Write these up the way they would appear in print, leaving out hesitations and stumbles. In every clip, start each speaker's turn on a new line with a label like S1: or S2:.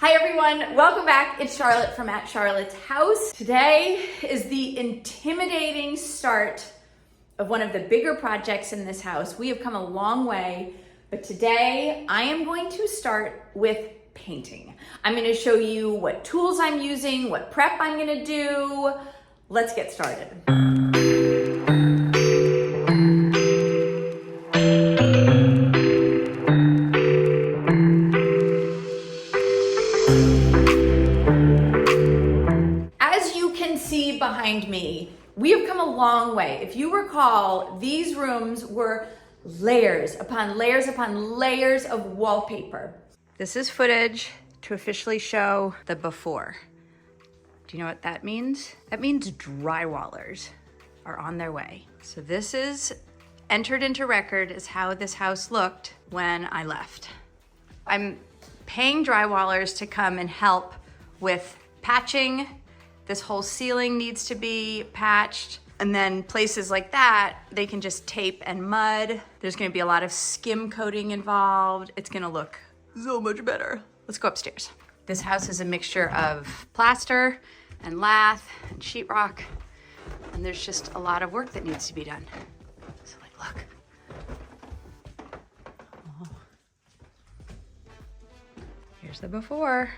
S1: Hi everyone, welcome back. It's Charlotte from At Charlotte's House. Today is the intimidating start of one of the bigger projects in this house. We have come a long way, but today I am going to start with painting. I'm going to show you what tools I'm using, what prep I'm going to do. Let's get started. Behind me, we have come a long way. If you recall, these rooms were layers upon layers upon layers of wallpaper. This is footage to officially show the before. Do you know what that means? That means drywallers are on their way. So this is entered into record as how this house looked when I left. I'm paying drywallers to come and help with patching. This whole ceiling needs to be patched. And then places like that, they can just tape and mud. There's gonna be a lot of skim coating involved. It's gonna look so much better. Let's go upstairs. This house is a mixture of plaster and lath and sheetrock. And there's just a lot of work that needs to be done. So look. Oh. Here's the before.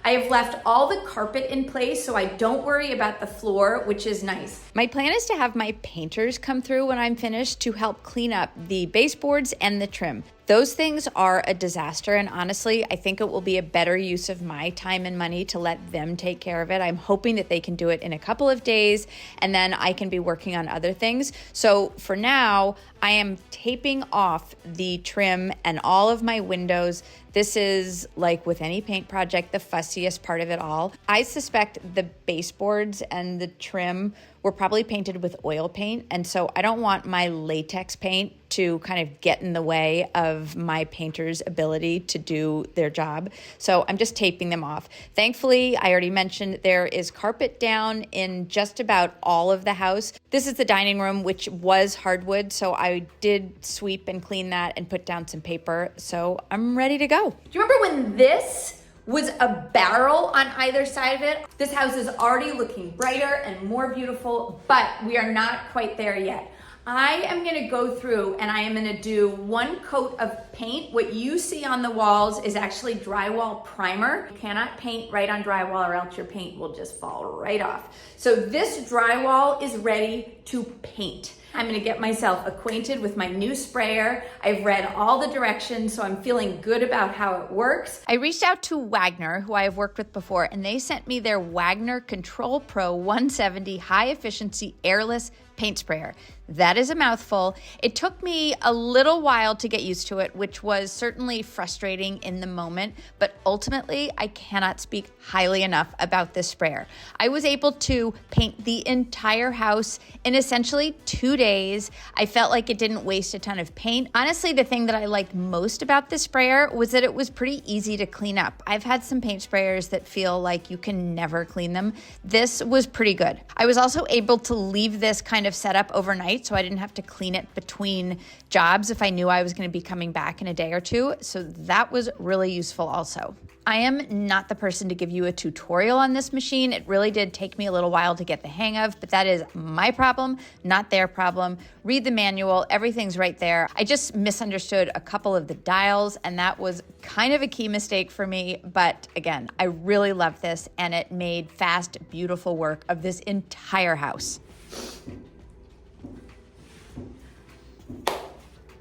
S1: I have left all the carpet in place so I don't worry about the floor, which is nice. My plan is to have my painters come through when I'm finished to help clean up the baseboards and the trim. Those things are a disaster, and honestly, I think it will be a better use of my time and money to let them take care of it. I'm hoping that they can do it in a couple of days, and then I can be working on other things. So for now, I am taping off the trim and all of my windows. This is, like with any paint project, the fussiest part of it all. I suspect the baseboards and the trim were probably painted with oil paint, and so I don't want my latex paint to kind of get in the way of my painter's ability to do their job. So I'm just taping them off. Thankfully, I already mentioned there is carpet down in just about all of the house. This is the dining room, which was hardwood, so I did sweep and clean that and put down some paper. So I'm ready to go. Do you remember when this was a barrel on either side of it? This house is already looking brighter and more beautiful, but we are not quite there yet. I am gonna go through and I am gonna do one coat of paint. What you see on the walls is actually drywall primer. You cannot paint right on drywall or else your paint will just fall right off. So this drywall is ready to paint. I'm gonna get myself acquainted with my new sprayer. I've read all the directions, so I'm feeling good about how it works. I reached out to Wagner, who I have worked with before, and they sent me their Wagner Control Pro 170 high efficiency airless paint sprayer. That is a mouthful. It took me a little while to get used to it, which was certainly frustrating in the moment, but ultimately I cannot speak highly enough about this sprayer. I was able to paint the entire house in essentially 2 days. I felt like it didn't waste a ton of paint. Honestly, the thing that I liked most about this sprayer was that it was pretty easy to clean up. I've had some paint sprayers that feel like you can never clean them. This was pretty good. I was also able to leave this kind of set up overnight, so I didn't have to clean it between jobs if I knew I was going to be coming back in a day or two. So that was really useful also. I am not the person to give you a tutorial on this machine. It really did take me a little while to get the hang of, but that is my problem, not their problem. Read the manual, everything's right there. I just misunderstood a couple of the dials, and that was kind of a key mistake for me. But again, I really love this, and it made fast, beautiful work of this entire house.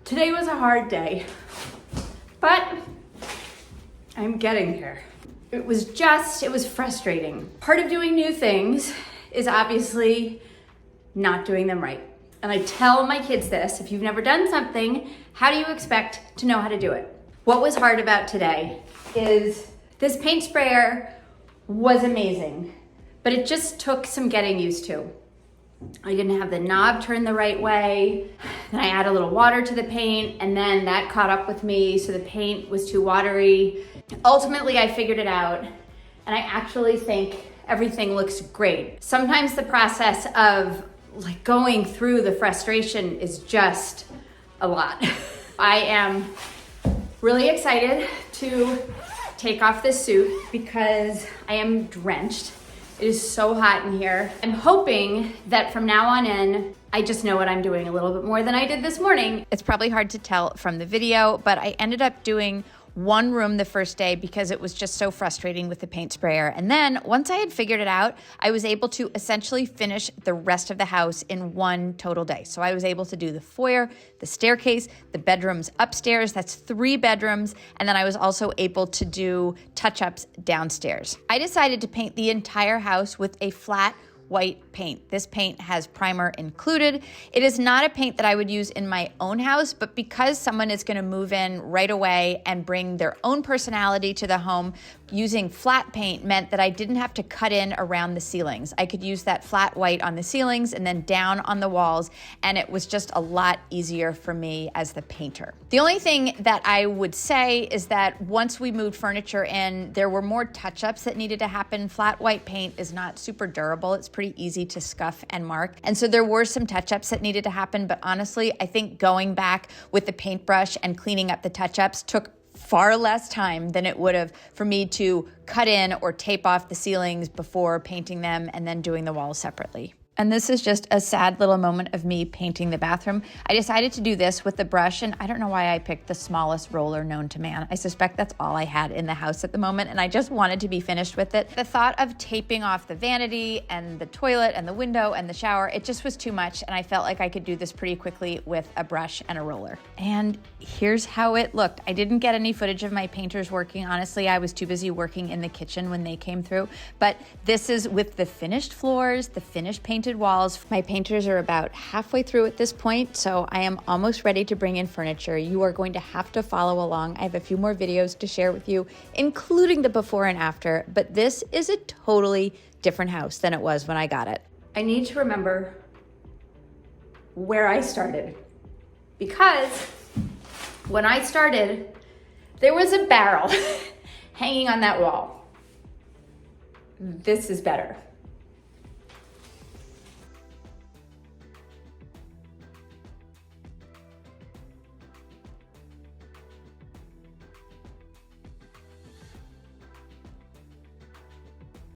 S1: Today was a hard day, but I'm getting there. It was frustrating. Part of doing new things is obviously not doing them right. And I tell my kids this: if you've never done something, how do you expect to know how to do it? What was hard about today is this paint sprayer was amazing, but it just took some getting used to. I didn't have the knob turned the right way. Then I add a little water to the paint, and then that caught up with me, so the paint was too watery. Ultimately, I figured it out, and I actually think everything looks great. Sometimes the process of going through the frustration is just a lot. I am Really excited to take off this suit because I am drenched. It is so hot in here. I'm hoping that from now on in, I just know what I'm doing a little bit more than I did this morning. It's probably hard to tell from the video, but I ended up doing one room the first day because it was just so frustrating with the paint sprayer. And then once I had figured it out, I was able to essentially finish the rest of the house in one total day. So I was able to do the foyer, the staircase, the bedrooms upstairs, that's 3 bedrooms. And then I was also able to do touch-ups downstairs. I decided to paint the entire house with a flat white paint. This paint has primer included. It is not a paint that I would use in my own house, but because someone is going to move in right away and bring their own personality to the home, using flat paint meant that I didn't have to cut in around the ceilings. I could use that flat white on the ceilings and then down on the walls, and it was just a lot easier for me as the painter. The only thing that I would say is that once we moved furniture in, there were more touch-ups that needed to happen. Flat white paint is not super durable. It's pretty easy to scuff and mark. And so there were some touch-ups that needed to happen, but honestly, I think going back with the paintbrush and cleaning up the touch-ups took far less time than it would have for me to cut in or tape off the ceilings before painting them and then doing the walls separately. And this is just a sad little moment of me painting the bathroom. I decided to do this with the brush, and I don't know why I picked the smallest roller known to man. I suspect that's all I had in the house at the moment, and I just wanted to be finished with it. The thought of taping off the vanity and the toilet and the window and the shower, it just was too much, and I felt like I could do this pretty quickly with a brush and a roller. And here's how it looked. I didn't get any footage of my painters working. Honestly, I was too busy working in the kitchen when they came through, but this is with the finished floors, the finished painted walls. My painters are about halfway through at this point, so I am almost ready to bring in furniture. You are going to have to follow along. I have a few more videos to share with you, including the before and after, but this is a totally different house than it was when I got it. I need to remember where I started, because when I started, there was a barrel hanging on that wall. This is better.